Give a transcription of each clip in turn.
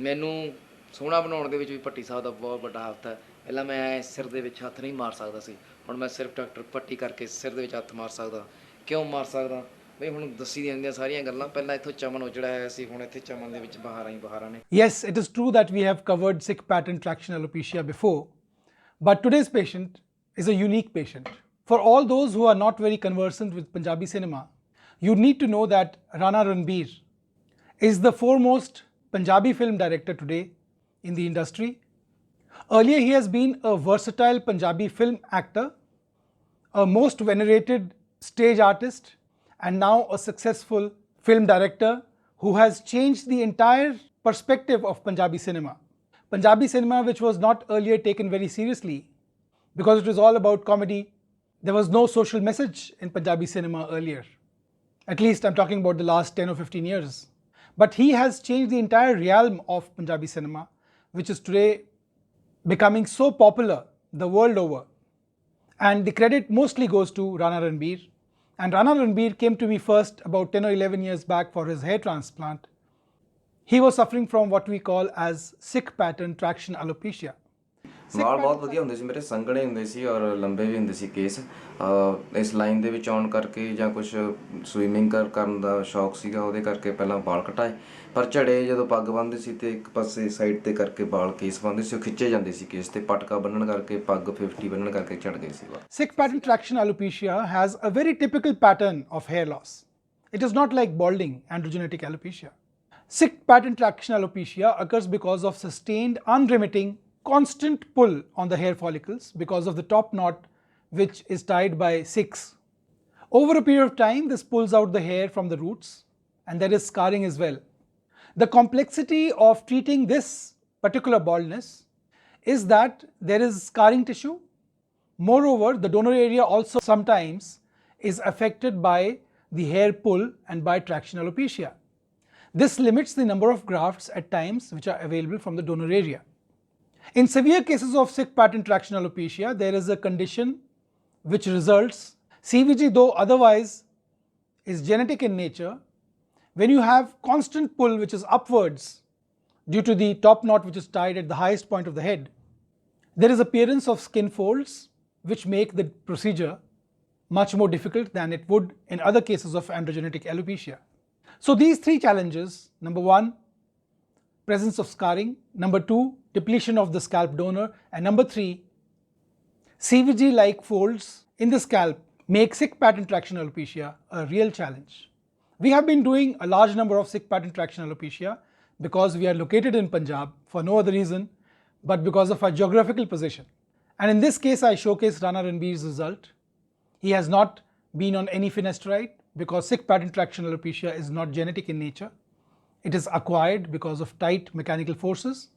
ਮੈਨੂੰ ਸੋਹਣਾ ਬਣਾਉਣ ਦੇ ਵਿੱਚ ਵੀ ਭੱਟੀ ਸਾਹਿਬ ਦਾ ਬਹੁਤ ਵੱਡਾ ਹੱਥ ਹੈ। ਪਹਿਲਾਂ ਮੈਂ ਸਿਰ ਦੇ ਵਿੱਚ ਹੱਥ ਨਹੀਂ ਮਾਰ ਸਕਦਾ ਸੀ, ਹੁਣ ਮੈਂ ਸਿਰਫ ਡਾਕਟਰ ਭੱਟੀ ਕਰਕੇ ਸਿਰ ਦੇ ਵਿੱਚ ਹੱਥ ਮਾਰ ਸਕਦਾ। ਕਿਉਂ ਮਾਰ ਸਕਦਾ ਬਈ ਹੁਣ ਦੱਸੀ ਜਾਂਦੀਆਂ ਸਾਰੀਆਂ ਗੱਲਾਂ। ਪਹਿਲਾਂ ਇੱਥੋਂ ਚਮਨ ਉਜੜਾ ਹੋਇਆ ਸੀ, ਹੁਣ ਇੱਥੇ ਚਮਨ ਦੇ ਵਿੱਚ ਬਹਾਰਾਂ ਹੀ ਬਹਾਰਾਂ ਨੇ। Yes, it is true that we have covered Sikh pattern traction alopecia before, but today's patient is a unique patient. For all those who are not very conversant with Punjabi cinema, you need to know that Rana Ranbir is the foremost Punjabi film director today in the industry. Earlier, he has been a versatile Punjabi film actor, a most venerated stage artist, and now a successful film director who has changed the entire perspective of Punjabi cinema. Punjabi cinema, which was not earlier taken very seriously because it was all about comedy. There was no social message in Punjabi cinema earlier. At least I'm talking about the last 10 or 15 years. But he has changed the entire realm of Punjabi cinema, which is today becoming so popular the world over. And the credit mostly goes to Rana Ranbir. And Rana Ranbir came to me first about 10 or 11 years back for his hair transplant. He was suffering from what we call as Sikh pattern traction alopecia. ਵਾਲ ਬਹੁਤ ਵਧੀਆ ਹੁੰਦੇ ਸੀ ਮੇਰੇ, ਸੰਘਣੇ ਹੁੰਦੇ ਸੀ ਔਰ ਲੰਬੇ ਵੀ ਹੁੰਦੇ ਸੀ case. ਇਸ ਲਾਈਨ ਦੇ ਵਿੱਚ ਆਉਣ ਕਰਕੇ ਜਾਂ ਕੁਝ ਸਵੀਮਿੰਗ ਕਰਨ ਦਾ ਸ਼ੌਕ ਸੀਗਾ, ਉਹਦੇ ਕਰਕੇ ਪਹਿਲਾਂ ਵਾਲ ਕਟਾਏ। ਪਰ ਝੜੇ ਜਦੋਂ ਪੱਗ ਬੰਨ੍ਹਦੇ ਸੀ ਤੇ ਇੱਕ ਪਾਸੇ ਸਾਈਡ ਤੇ ਕਰਕੇ ਵਾਲ ਕੇਸ ਬੰਨ੍ਹਦੇ ਸੀ, ਉਹ ਖਿੱਚੇ ਜਾਂਦੇ ਸੀ ਕੇਸ ਤੇ। ਪਟਕਾ ਬੰਨ੍ਹਣ ਕਰਕੇ, ਪੱਗ 50 ਬੰਨ੍ਹਣ ਕਰਕੇ ਝੜ ਗਏ ਸੀ ਵਾਲ। Sikh pattern traction alopecia has a very typical pattern of hair loss. It is not like balding, androgenetic alopecia. Sikh pattern traction alopecia occurs because of sustained, unremitting, constant pull on the hair follicles because of the top knot which is tied by Sikhs. Over a period of time, this pulls out the hair from the roots and there is scarring as well. The complexity of treating this particular baldness is that there is scarring tissue. Moreover, the donor area also sometimes is affected by the hair pull and by traction alopecia. This limits the number of grafts at times which are available from the donor area. In severe cases of Sikh pattern traction alopecia, there is a condition which results, CVG though otherwise is genetic in nature, when you have constant pull which is upwards due to the top knot which is tied at the highest point of the head, there is appearance of skin folds which make the procedure much more difficult than it would in other cases of androgenetic alopecia. So these three challenges, number one, presence of scarring, number two, depletion of the scalp donor, and number three, CVG-like folds in the scalp make Sikh pattern traction alopecia a real challenge. We have been doing a large number of Sikh pattern traction alopecia because we are located in Punjab for no other reason but because of our geographical position. And in this case, I showcase Rana Ranbir's result. He has not been on any Finasteride because Sikh pattern traction alopecia is not genetic in nature. It is acquired because of tight mechanical forces.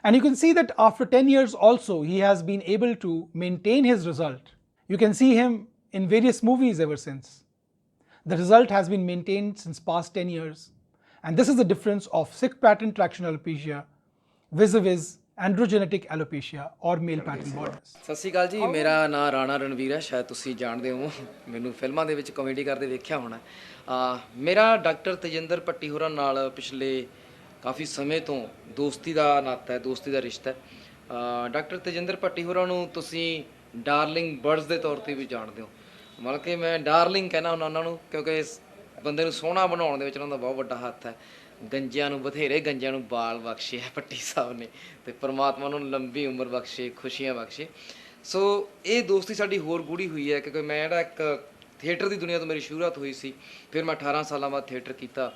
And you can see that after 10 years also, he has been able to maintain his result. You can see him in various movies ever since. The result has been maintained since past 10 years. And this is the difference of Sikh pattern traction alopecia vis-a-vis androgenetic alopecia or male pattern baldness. ਸਤਿ ਸ਼੍ਰੀ ਅਕਾਲ ਜੀ, ਮੇਰਾ ਨਾਮ ਰਾਣਾ ਰਣਵੀਰ ਹੈ। ਸ਼ਾਇਦ ਤੁਸੀਂ ਜਾਣਦੇ ਹੋ, ਮੈਨੂੰ ਫਿਲਮਾਂ ਦੇ ਵਿੱਚ ਕਾਮੇਡੀ ਕਰਦੇ ਵੇਖਿਆ ਹੋਣਾ। ਮੇਰਾ ਡਾਕਟਰ ਤੇਜਿੰਦਰ ਭੱਟੀ ਹੋਰਾਂ ਨਾਲ ਪਿਛਲੇ ਕਾਫੀ ਸਮੇਂ ਤੋਂ ਦੋਸਤੀ ਦਾ ਨਾਤਾ ਹੈ, ਦੋਸਤੀ ਦਾ ਰਿਸ਼ਤਾ ਹੈ। ਡਾਕਟਰ ਤੇਜਿੰਦਰ ਭੱਟੀ ਹੋਰਾਂ ਨੂੰ ਤੁਸੀਂ ਡਾਰਲਿੰਗ ਬਰਡਸ ਦੇ ਤੌਰ 'ਤੇ ਵੀ ਜਾਣਦੇ ਹੋ। ਮਤਲਬ ਕਿ ਮੈਂ ਡਾਰਲਿੰਗ ਕਹਿਣਾ ਹੁੰਦਾ ਉਹਨਾਂ ਨੂੰ ਕਿਉਂਕਿ ਇਸ ਬੰਦੇ ਨੂੰ ਸੋਹਣਾ ਬਣਾਉਣ ਦੇ ਵਿੱਚ ਉਹਨਾਂ ਦਾ ਬਹੁਤ ਵੱਡਾ ਹੱਥ ਹੈ। ਗੰਜਿਆਂ ਨੂੰ ਬਥੇਰੇ ਗੰਜਿਆਂ ਨੂੰ ਬਾਲ ਬਖਸ਼ੇ ਹੈ ਭੱਟੀ ਸਾਹਿਬ ਨੇ, ਅਤੇ ਪਰਮਾਤਮਾ ਉਹਨਾਂ ਨੂੰ ਲੰਬੀ ਉਮਰ ਬਖਸ਼ੇ, ਖੁਸ਼ੀਆਂ ਬਖਸ਼ੇ। ਸੋ ਇਹ ਦੋਸਤੀ ਸਾਡੀ ਹੋਰ ਗੂੜੀ ਹੋਈ ਹੈ ਕਿਉਂਕਿ ਮੈਂ ਜਿਹੜਾ ਇੱਕ ਥੀਏਟਰ ਦੀ ਦੁਨੀਆ ਤੋਂ ਮੇਰੀ ਸ਼ੁਰੂਆਤ ਹੋਈ ਸੀ। ਫਿਰ ਮੈਂ 18 ਸਾਲਾਂ ਬਾਅਦ ਥੀਏਟਰ ਕੀਤਾ।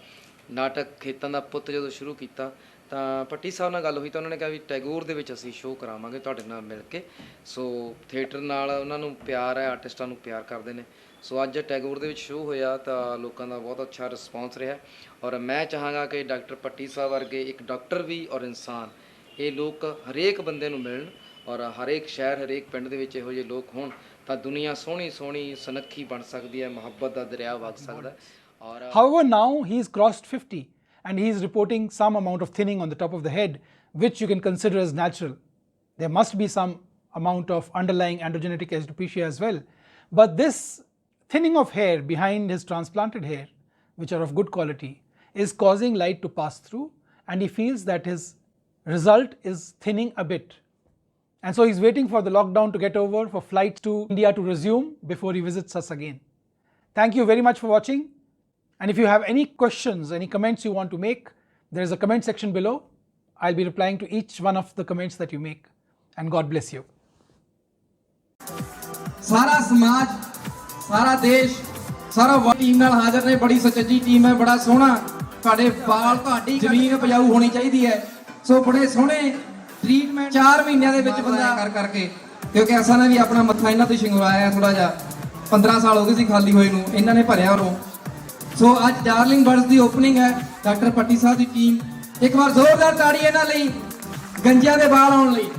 ਨਾਟਕ ਖੇਤਾਂ ਦਾ ਪੁੱਤ ਜਦੋਂ ਸ਼ੁਰੂ ਕੀਤਾ ਤਾਂ ਭੱਟੀ ਸਾਹਿਬ ਨਾਲ ਗੱਲ ਹੋਈ ਤਾਂ ਉਹਨਾਂ ਨੇ ਕਿਹਾ ਵੀ ਟੈਗੋਰ ਦੇ ਵਿੱਚ ਅਸੀਂ ਸ਼ੋਅ ਕਰਾਵਾਂਗੇ ਤੁਹਾਡੇ ਨਾਲ ਮਿਲ ਕੇ। ਸੋ ਥੀਏਟਰ ਨਾਲ ਉਹਨਾਂ ਨੂੰ ਪਿਆਰ ਹੈ, ਆਰਟਿਸਟਾਂ ਨੂੰ ਪਿਆਰ ਕਰਦੇ ਨੇ। ਸੋ ਅੱਜ ਟੈਗੋਰ ਦੇ ਵਿੱਚ ਸ਼ੋਅ ਹੋਇਆ ਤਾਂ ਲੋਕਾਂ ਦਾ ਬਹੁਤ ਅੱਛਾ ਰਿਸਪੌਂਸ ਰਿਹਾ ਔਰ ਮੈਂ ਚਾਹਾਂਗਾ ਕਿ ਡਾਕਟਰ ਭੱਟੀ ਸਾਹਿਬ ਵਰਗੇ ਇੱਕ ਡਾਕਟਰ ਵੀ ਔਰ ਇਨਸਾਨ, ਇਹ ਲੋਕ ਹਰੇਕ ਬੰਦੇ ਨੂੰ ਮਿਲਣ ਔਰ ਹਰੇਕ ਸ਼ਹਿਰ, ਹਰੇਕ ਪਿੰਡ ਦੇ ਵਿੱਚ ਇਹੋ ਜਿਹੇ ਲੋਕ ਹੋਣ ਤਾਂ ਦੁਨੀਆ ਸੋਹਣੀ ਸੋਹਣੀ ਸੁਨੱਖੀ ਬਣ ਸਕਦੀ ਹੈ, ਮੁਹੱਬਤ ਦਾ ਦਰਿਆ ਵਗ ਸਕਦਾ। However, now he's crossed 50 and he's reporting some amount of thinning on the top of the head, which you can consider as natural. There must be some amount of underlying androgenetic alopecia as well. But this thinning of hair behind his transplanted hair, which are of good quality, is causing light to pass through and he feels that his result is thinning a bit. And so he's waiting for the lockdown to get over, for flights to India to resume before he visits us again. Thank you very much for watching. And if you have any questions, any comments you want to make, there is a comment section below. I'll be replying to each one of the comments that you make. And God bless you. सारा समाज, सारा देश, सारा team नाल हाਜ਼ਰ ने। बड़ी सुचੱਜੀ team है, बड़ा सोहना। ਤੁਹਾਡੇ ਵਾਲ, ਤੁਹਾਡੀ ਜ਼ਮੀਨ ਉਪਜਾਊ ਹੋਣੀ ਚਾਹੀਦੀ ਹੈ। ਸੋ ਬੜੇ ਸੋਹਣੇ ਟ੍ਰੀਟਮੈਂਟ 4 ਮਹੀਨਿਆਂ ਦੇ ਵਿੱਚ ਬੰਦਾ ਕਰ ਕਰਕੇ, ਕਿਉਂਕਿ ਅਸਾਂ ਨੇ ਵੀ ਆਪਣਾ ਮੱਥਾ ਇਹਨਾਂ ਤੋਂ ਸ਼ਿੰਗਵਾਇਆ ਥੋੜਾ ਜਿਹਾ। 15 ਸਾਲ ਹੋ ਗਏ ਸੀ ਖਾਲੀ ਹੋਏ ਨੂੰ, ਇਹਨਾਂ ਨੇ ਭਰਿਆ ਉਰੋਂ। ਸੋ ਅੱਜ ਡਾਰਲਿੰਗ ਬਰਡਸ ਦੀ ਓਪਨਿੰਗ ਹੈ। ਡਾਕਟਰ ਪੱਟੀ ਸਾਹਿਬ ਦੀ ਟੀਮ, ਇੱਕ ਵਾਰ ਜ਼ੋਰਦਾਰ ਤਾੜੀ ਇਹਨਾਂ ਲਈ, ਗੰਜਿਆਂ ਦੇ ਵਾਲ ਆਉਣ ਲਈ।